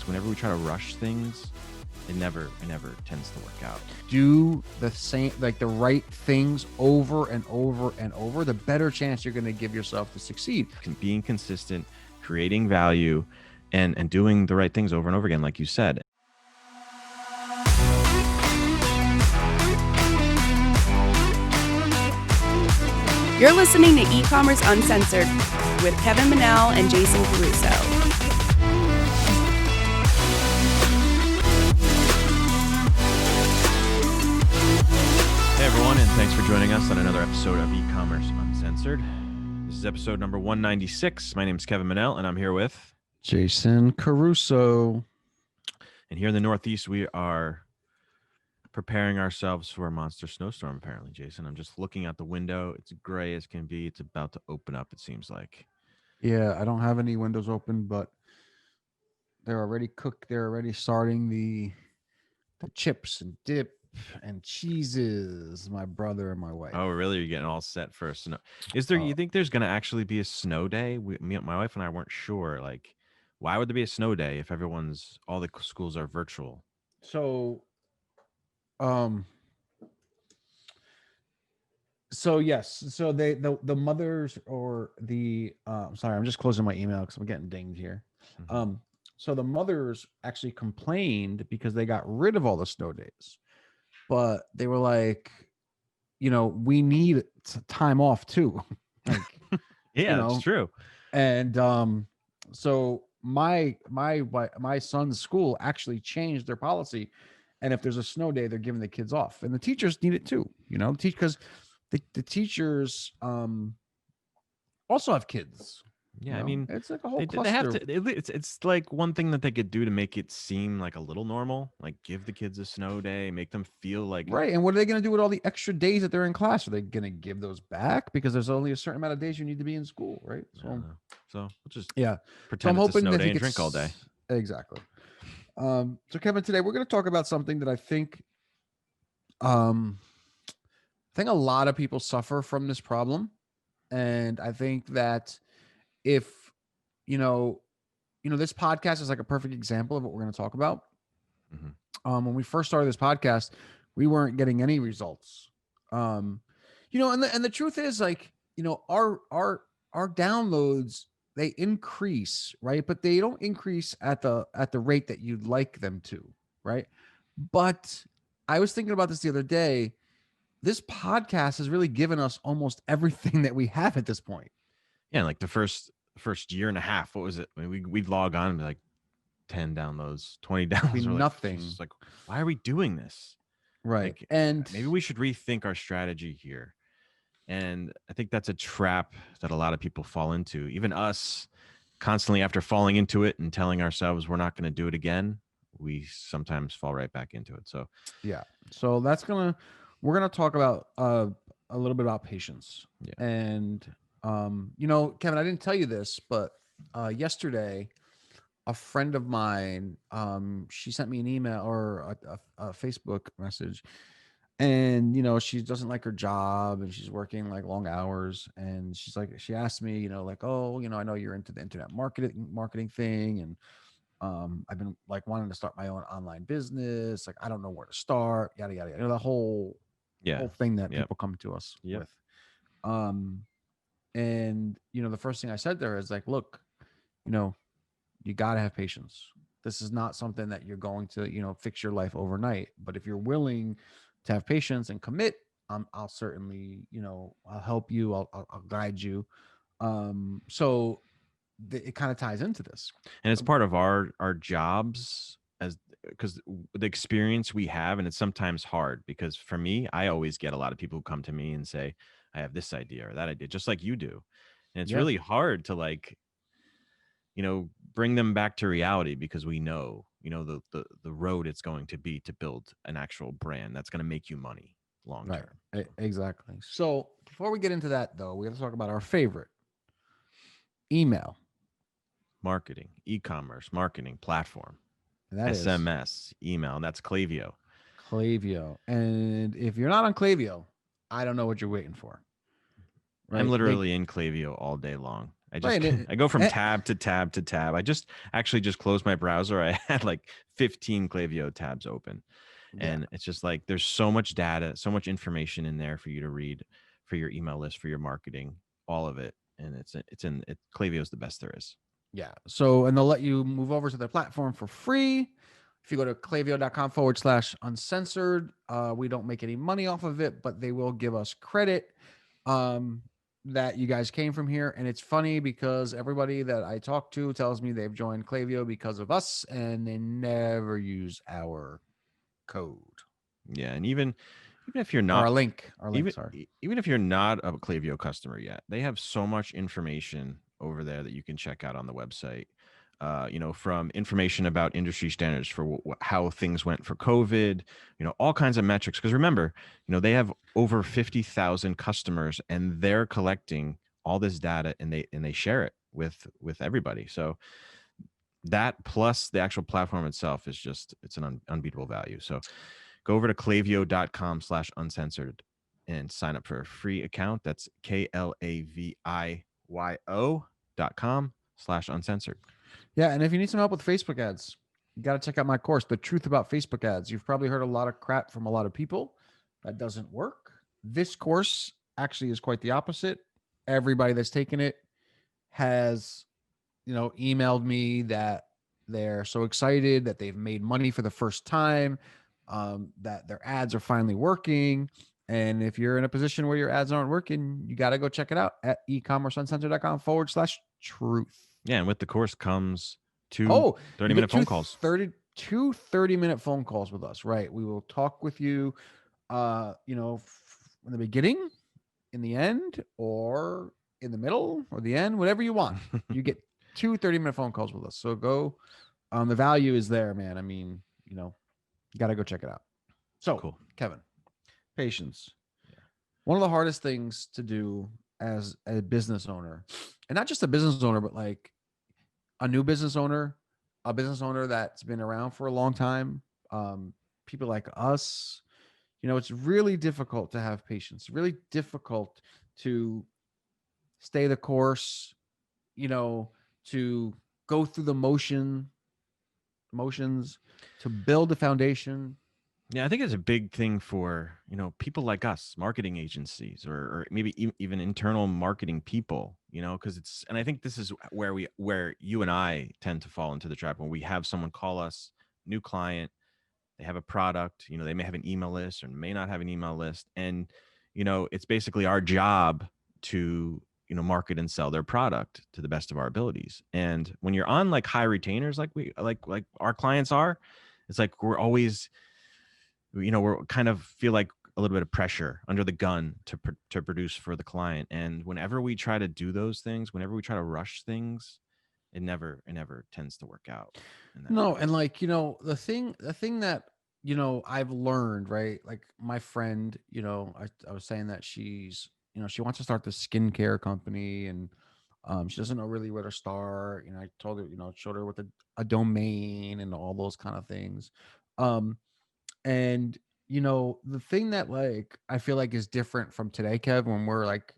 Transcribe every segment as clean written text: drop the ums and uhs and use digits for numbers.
Whenever we try to rush things, it never tends to work out. Do the same, like the right things over and over and over, the better chance you're going to give yourself to succeed. Being consistent, creating value, and doing the right things over and over again, like you said. You're listening to E-Commerce Uncensored with Kevin Manel and Jason Caruso. Hey everyone, and thanks for joining us on another episode of E-Commerce Uncensored. This is episode number 196. My name is Kevin Manel, and I'm here with Jason Caruso. And here in the Northeast, we are preparing ourselves for a monster snowstorm, apparently, Jason. I'm just looking out the window. It's gray as can be. It's about to open up, it seems like. Yeah, I don't have any windows open, but they're already cooked. They're already starting the chips and dip and cheeses, my brother and my wife. Oh, really? You're getting all set for a snow. Is there, you think there's going to actually be a snow day? My wife and I weren't sure. Like, why would there be a snow day if all the schools are virtual? So yes, so the mothers or the sorry, I'm just closing my email because I'm getting dinged here. Mm-hmm. So the mothers actually complained because they got rid of all the snow days, but they were like, we need time off too. Like, yeah, it's true. And so my son's school actually changed their policy, and if there's a snow day, they're giving the kids off, and the teachers need it too. Because the teachers also have kids. Yeah, I mean, it's like a whole they have to. It's like one thing that they could do to make it seem like a little normal, like give the kids a snow day, make them feel like right. And what are they going to do with all the extra days that they're in class? Are they going to give those back because there's only a certain amount of days you need to be in school, right? So we'll just I'm pretend it's a hoping snow that day he and gets, drink all day. Exactly. So Kevin, today we're going to talk about something that I think a lot of people suffer from this problem, and I think that if this podcast is like a perfect example of what we're going to talk about. Mm-hmm. When we first started this podcast, we weren't getting any results. And the truth is, like, our downloads, they increase, right? But they don't increase at the rate that you'd like them to, right? But I was thinking about this the other day. This podcast has really given us almost everything that we have at this point. Yeah, like the first year and a half, what was it? I mean, we'd log on and be like 10 downloads, 20 downloads. Nothing. Like, why are we doing this? Right. Like, and maybe we should rethink our strategy here. And I think that's a trap that a lot of people fall into. Even us, constantly after falling into it and telling ourselves we're not going to do it again, we sometimes fall right back into it. So yeah. So we're gonna talk about a little bit about patience. Yeah. And Kevin, I didn't tell you this, but yesterday, a friend of mine, she sent me an email or a Facebook message, and she doesn't like her job and she's working like long hours, and she asked me, like, oh, I know you're into the internet marketing thing, and I've been like wanting to start my own online business, like I don't know where to start, yada yada yada, the whole thing that people come to us with. And the first thing I said to her is like, look, you got to have patience. This is not something that you're going to fix your life overnight, but if you're willing to have patience and commit, I'll certainly I'll help you, I'll guide you. So it kind of ties into this, and it's part of our jobs, as because the experience we have, and it's sometimes hard because for me, I always get a lot of people who come to me and say, I have this idea or that idea, just like you do. And it's really hard to like, bring them back to reality because we know, the road it's going to be to build an actual brand that's going to make you money long term. Right. Exactly. So before we get into that, though, we have to talk about our favorite email marketing, e-commerce marketing platform. And that SMS, email, and that's Clavio. And if you're not on Clavio, I don't know what you're waiting for. Right? I'm literally in Clavio all day long. I just Right. I go from And, tab to tab to tab. I just actually just closed my browser. I had like 15 Clavio tabs open. yeah. And it's just like there's so much data, so much information in there for you to read for your email list, for your marketing, all of it. And Clavio is the best there is. Yeah. So, and they'll let you move over to their platform for free. If you go to clavio.com/uncensored, we don't make any money off of it, but they will give us credit um, that you guys came from here. And it's funny because everybody that I talk to tells me they've joined Clavio because of us and they never use our code Yeah. And even if you're or not our link, sorry. even if you're not a Clavio customer yet, they have so much information over there that you can check out on the website. From information about industry standards for how things went for COVID, all kinds of metrics. Because remember, they have over 50,000 customers, and they're collecting all this data, and they share it with everybody. So that plus the actual platform itself is it's an unbeatable value. So go over to clavio.com/uncensored and sign up for a free account. That's KLAVIO.com/uncensored. Yeah, and if you need some help with Facebook ads, you got to check out my course, The Truth About Facebook Ads. You've probably heard a lot of crap from a lot of people. That doesn't work. This course actually is quite the opposite. Everybody that's taken it has, emailed me that they're so excited that they've made money for the first time, that their ads are finally working. And if you're in a position where your ads aren't working, you got to go check it out at ecommerceuncensored.com/truth. Yeah, and with the course comes two Oh, you 30-minute get phone calls. 30-minute phone calls with us, right? We will talk with you, in the beginning, in the end, or in the middle, or the end, whatever you want. You get 30-minute phone calls with us. So go. The value is there, man. I mean, you got to go check it out. So, Cool. Kevin, patience. Yeah. One of the hardest things to do as a business owner, and not just a business owner, but like a new business owner, a business owner that's been around for a long time, people like us, it's really difficult to have patience, really difficult to stay the course, to go through the motions, to build a foundation. Yeah, I think it's a big thing for, people like us, marketing agencies, or maybe even internal marketing people, because and I think this is where you and I tend to fall into the trap when we have someone call us, new client, they have a product, they may have an email list or may not have an email list. And, it's basically our job to, market and sell their product to the best of our abilities. And when you're on like high retainers, like our clients are, it's like we're always, we're kind of feel like a little bit of pressure under the gun to produce for the client. And whenever we try to do those things, whenever we try to rush things, it never tends to work out. No, and like, the thing that, I've learned, right? Like my friend, I was saying that she's, she wants to start this skincare company, and she doesn't know really where to start. I told her, showed her with a domain and all those kind of things. And the thing that like I feel like is different from today, Kev, when we're like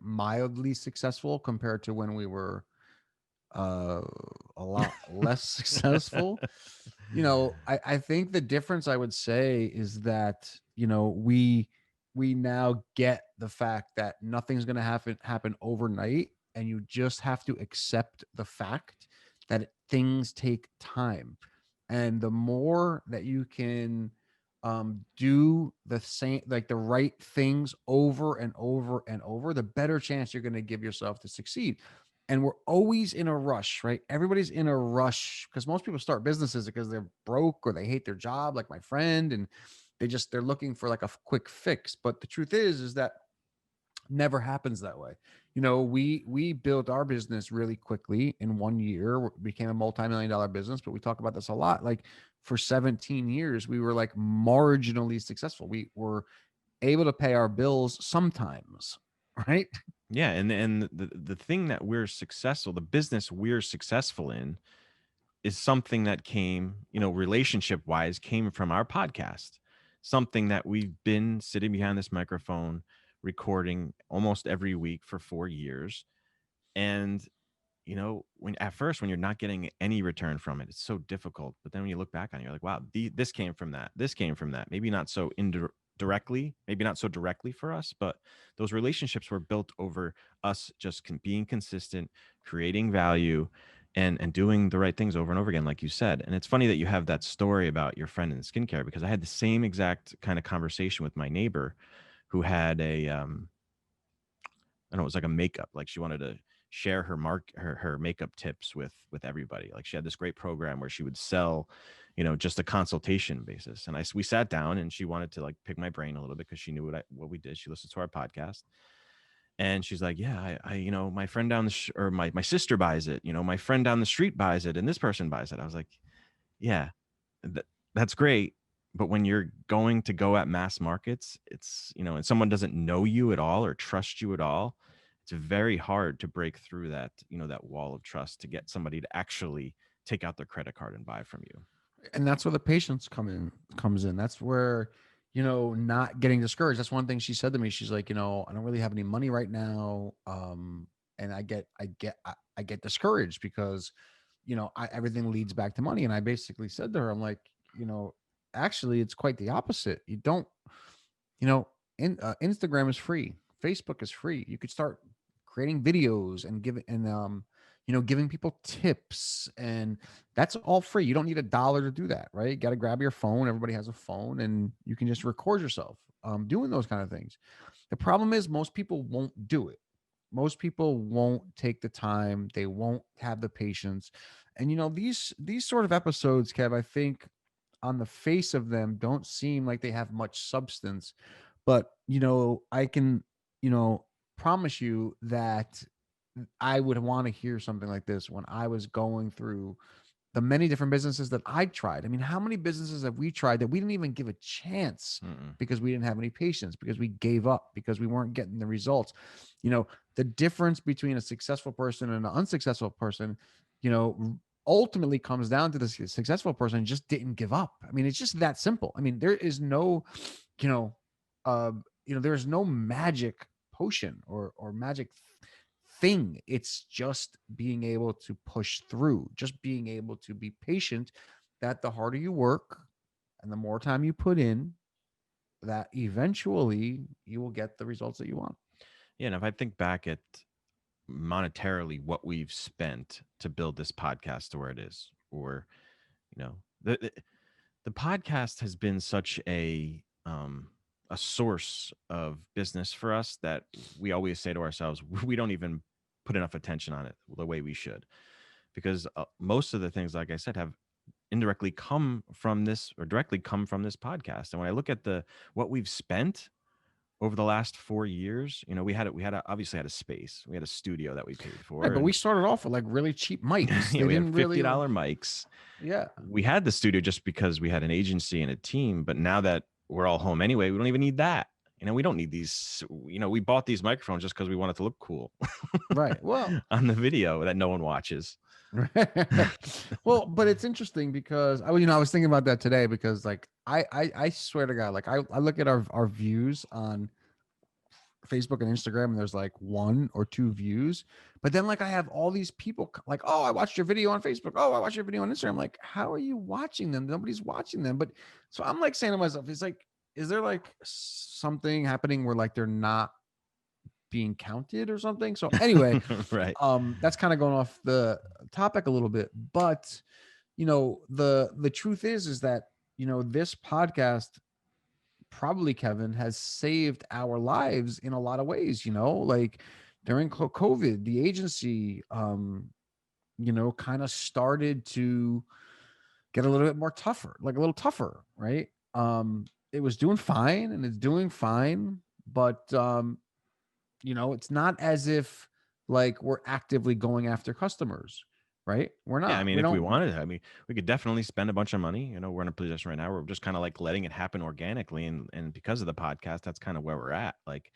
mildly successful compared to when we were uh a lot less successful. I think the difference I would say is that we now get the fact that nothing's going to happen overnight, and you just have to accept the fact that things take time. And the more that you can do the same, like the right things over and over and over, the better chance you're going to give yourself to succeed. And we're always in a rush, right? Everybody's in a rush because most people start businesses because they're broke or they hate their job, like my friend, and they're looking for like a quick fix. But the truth is that never happens that way. We built our business really quickly in 1 year, became a multi-million-dollar business, but we talk about this a lot. Like for 17 years, we were like marginally successful. We were able to pay our bills sometimes, right? Yeah, and the thing that we're successful, the business we're successful in, is something that came, relationship wise, came from our podcast. Something that we've been sitting behind this microphone recording almost every week for 4 years. And when at first, when you're not getting any return from it, it's so difficult. But then when you look back on it, you're like, wow, this came from that. This came from that. Maybe not so directly, maybe not so directly for us, but those relationships were built over us just being consistent, creating value, and doing the right things over and over again, like you said. And it's funny that you have that story about your friend in skincare, because I had the same exact kind of conversation with my neighbor who had I don't know, it was like a makeup. Like she wanted to share her makeup tips with everybody. Like she had this great program where she would sell, just a consultation basis. And we sat down, and she wanted to like pick my brain a little bit because she knew what we did. She listened to our podcast, and she's like, yeah, my friend down or my sister buys it. My friend down the street buys it, and this person buys it. I was like, yeah, that's great. But when you're going to go at mass markets, it's, and someone doesn't know you at all or trust you at all, it's very hard to break through that, that wall of trust to get somebody to actually take out their credit card and buy from you. And that's where the patience comes in. That's where, not getting discouraged. That's one thing she said to me. She's like, I don't really have any money right now. And I get discouraged because, everything leads back to money. And I basically said to her, I'm like, actually it's quite the opposite. You don't, Instagram is free. Facebook is free. You could start creating videos and giving people tips, and that's all free. You don't need $1 to do that, right? You got to grab your phone. Everybody has a phone, and you can just record yourself doing those kind of things. The problem is most people won't do it. Most people won't take the time. They won't have the patience. And these sort of episodes, Kev, I think on the face of them don't seem like they have much substance, but I can promise you that I would want to hear something like this when I was going through the many different businesses that I tried. I mean, how many businesses have we tried that we didn't even give a chance because we didn't have any patience, because we gave up, because we weren't getting the results? The difference between a successful person and an unsuccessful person, ultimately comes down to the successful person just didn't give up. I mean, it's just that simple. I mean, there is no, there's no magic potion or magic thing. It's just being able to push through, just being able to be patient, that the harder you work and the more time you put in, that eventually you will get the results that you want. Yeah. And if I think back at monetarily what we've spent to build this podcast to where it is, or, the podcast has been such a source of business for us that we always say to ourselves, we don't even put enough attention on it the way we should, because most of the things, like I said, have indirectly come from this or directly come from this podcast. And when I look at what we've spent over the last 4 years, obviously had a space, we had a studio that we paid for, right, but we started off with like really cheap mics. Yeah, They we had didn't $50 really, mics. yeah, We had the studio just because we had an agency and a team, but now that we're all home anyway, we don't even need that. We don't need these. We bought these microphones just because we wanted to look cool right. Well, on the video that no one watches. well, but it's interesting because I was thinking about that today, because like I swear to God, like I look at our views on Facebook and Instagram, and there's like 1 or 2 views, but then like I have all these people like, oh, I watched your video on Facebook, oh, I watched your video on Instagram. Like, how are you watching them? Nobody's watching them. But so I'm like saying to myself, it's like, is there like something happening where like they're not being counted or something? So anyway, Right. that's kind of going off the topic a little bit, but the truth is that this podcast probably, Kevin, has saved our lives in a lot of ways. Like during COVID, the agency kind of started to get a little bit more tougher, like a little tougher, right? It was doing fine, and it's doing fine, but it's not as if like we're actively going after customers, right? We're Yeah, I not. mean, We if we don't. wanted, we could definitely spend a bunch of money. We're in a position right now where we're just kind of like letting it happen organically, and because of the podcast, that's kind of where we're at. Like,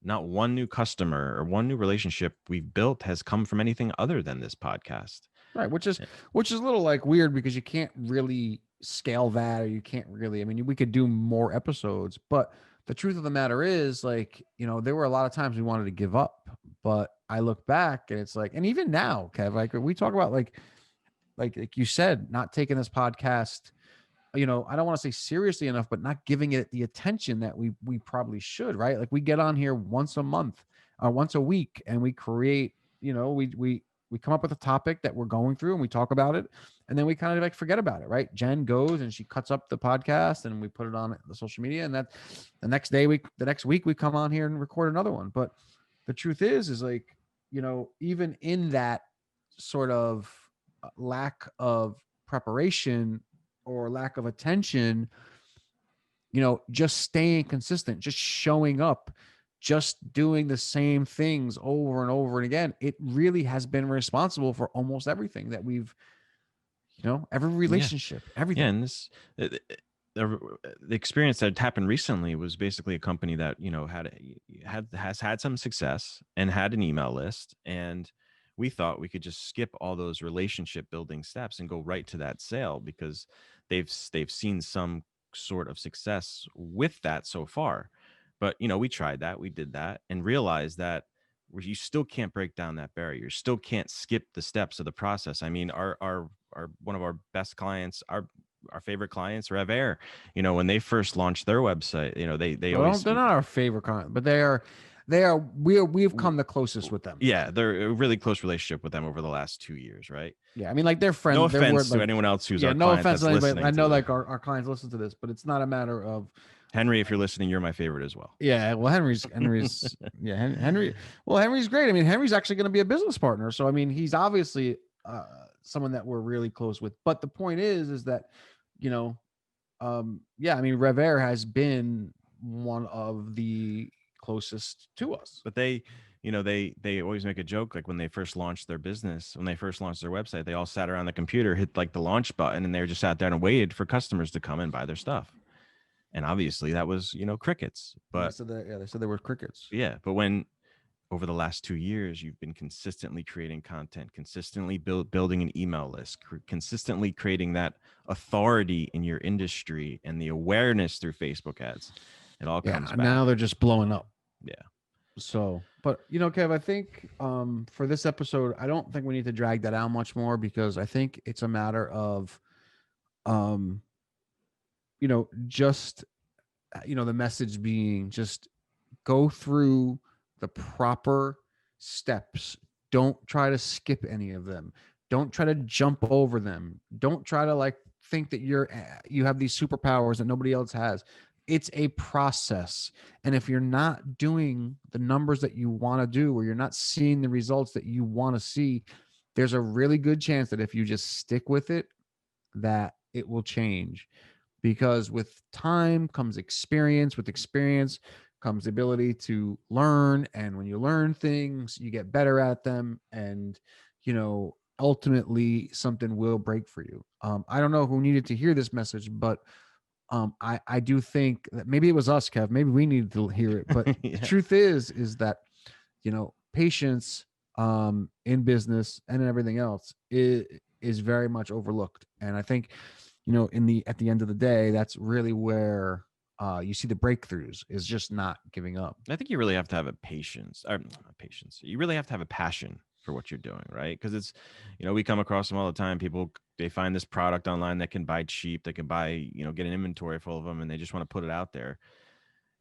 not one new customer or one new relationship we've built has come from anything other than this podcast. Right, which is Eh, which is a little like weird, because you can't really scale that, or you can't really. I mean, we could do more episodes, but the truth of the matter is, like, there were a lot of times we wanted to give up, but I look back and it's like, and even now, Kev, like we talk about like you said, not taking this podcast, I don't want to say seriously enough, but not giving it the attention that we probably should, right? Like we get on here once a month, once a week, and we create, we come up with a topic that we're going through and we talk about it, and then we kind of like forget about it, right? Jen goes and she cuts up the podcast and we put it on the social media, and that the next week we come on here and record another one. But the truth is like, even in that sort of lack of preparation or lack of attention, just staying consistent, just showing up, just doing the same things over and over and again, it really has been responsible for almost everything that we've, every Yeah. relationship, everything. Yeah, and this the experience that happened recently was basically a company that has had some success and had an email list, and we thought we could just skip all those relationship building steps and go right to that sale because they've seen some sort of success with that so far. But we tried that, we did that, and realized that you still can't break down that barrier. You still can't skip the steps of the process. I mean, our one of our best clients, our favorite clients, Rev Air, when they first launched their website, they Well, always they're not our favorite client, but we've come the closest with them. yeah, they're a really close relationship with them over the last 2 years, right? Yeah, I mean, like they're friends. No They're offense to like, anyone else who's yeah, our no client offense that's to anybody. listening I know to like our clients listen to this, but it's not a matter of Henry, if you're listening, you're my favorite as well. Yeah, well, Henry's yeah, Henry. Well, Henry's great. I mean, Henry's actually going to be a business partner, so I mean, he's obviously someone that we're really close with. But the point is that yeah, I mean, Rev Air has been one of the closest to us. But they always make a joke, like when they first launched their business, when they first launched their website, they all sat around the computer, hit like the launch button, and they just sat there and waited for customers to come and buy their stuff. And obviously that was crickets. But they said they were crickets. yeah, but when over the last 2 years you've been consistently creating content, consistently building an email list, consistently creating that authority in your industry and the awareness through Facebook ads, it all comes back. Now they're just blowing up. Yeah. So, but Kev, I think for this episode, I don't think we need to drag that out much more, because I think it's a matter of just the message being just go through the proper steps. Don't try to skip any of them. Don't try to jump over them. Don't try to like think that you have these superpowers that nobody else has. It's a process. And if you're not doing the numbers that you want to do, or you're not seeing the results that you want to see, there's a really good chance that if you just stick with it, that it will change. Because with time comes experience. With experience comes the ability to learn. And when you learn things, you get better at them. And, ultimately something will break for you. I don't know who needed to hear this message, but I do think that maybe it was us, Kev. Maybe we needed to hear it. But Yeah. The truth is that, patience in business and in everything else is very much overlooked. And I think, at the end of the day, that's really where you see the breakthroughs, is just not giving up. I think you really have to have a patience. You really have to have a passion for what you're doing, right? Because it's, we come across them all the time. People, they find this product online that can buy cheap. They can buy, get an inventory full of them, and they just want to put it out there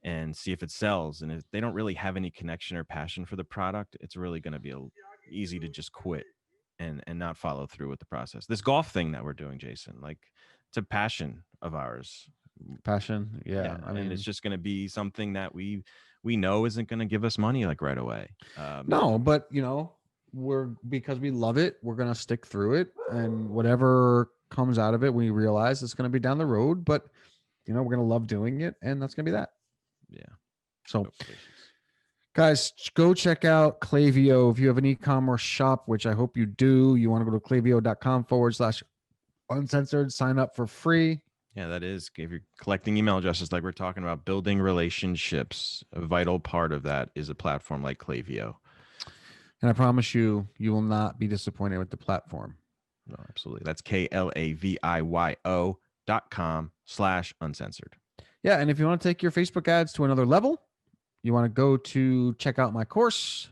and see if it sells. And if they don't really have any connection or passion for the product, it's really going to be easy to just quit and not follow through with the process. This golf thing that we're doing, Jason, like it's a passion of ours. Passion. Yeah. I mean, and it's just going to be something that we know isn't going to give us money like right away. No, but because we love it, we're going to stick through it, and whatever comes out of it, we realize it's going to be down the road, but we're going to love doing it, and that's going to be that. Yeah. So guys, go check out Clavio. If you have an e-commerce shop, which I hope you do, you want to go to clavio.com/uncensored, sign up for free. Yeah, that is. If you're collecting email addresses, like we're talking about, building relationships, a vital part of that is a platform like Clavio. And I promise you, you will not be disappointed with the platform. No, absolutely. That's Clavio.com/uncensored. Yeah. And if you want to take your Facebook ads to another level, you want to go to check out my course,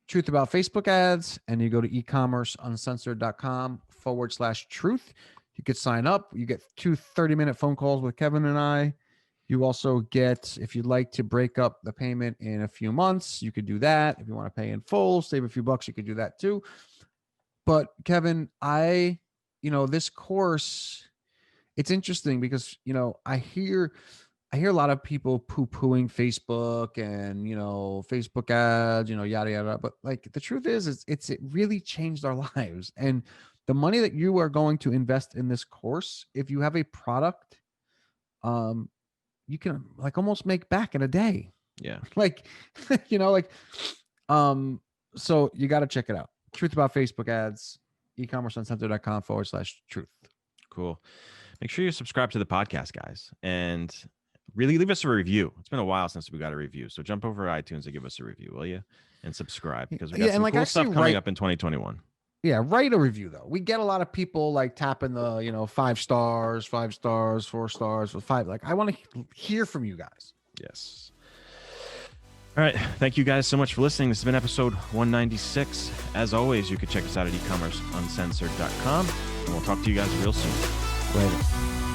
Truth About Facebook Ads, and you go to ecommerceuncensored.com/truth. You could sign up. You get 2 30-minute phone calls with Kevin and I. You also get, if you'd like to break up the payment in a few months, you could do that. If you want to pay in full, save a few bucks, you could do that too. But Kevin, this course, it's interesting because, I hear a lot of people poo-pooing Facebook and, Facebook ads, yada, yada. But like the truth is it really changed our lives. And the money that you are going to invest in this course, if you have a product, you can like almost make back in a day. Yeah. Like, so you got to check it out. Truth About Facebook Ads, ecommerceuncensored.com/truth. Cool. Make sure you subscribe to the podcast, guys, and really leave us a review. It's been a while since we got a review, so jump over to iTunes and give us a review, will you? And subscribe, because we got some cool stuff coming up in 2021. Yeah, write a review though. We get a lot of people like tapping the 5 stars, 4 stars with 5. Like, I want to hear from you guys. Yes. All right. Thank you guys so much for listening. This has been episode 196. As always, you can check us out at ecommerceuncensored.com, and we'll talk to you guys real soon. Later.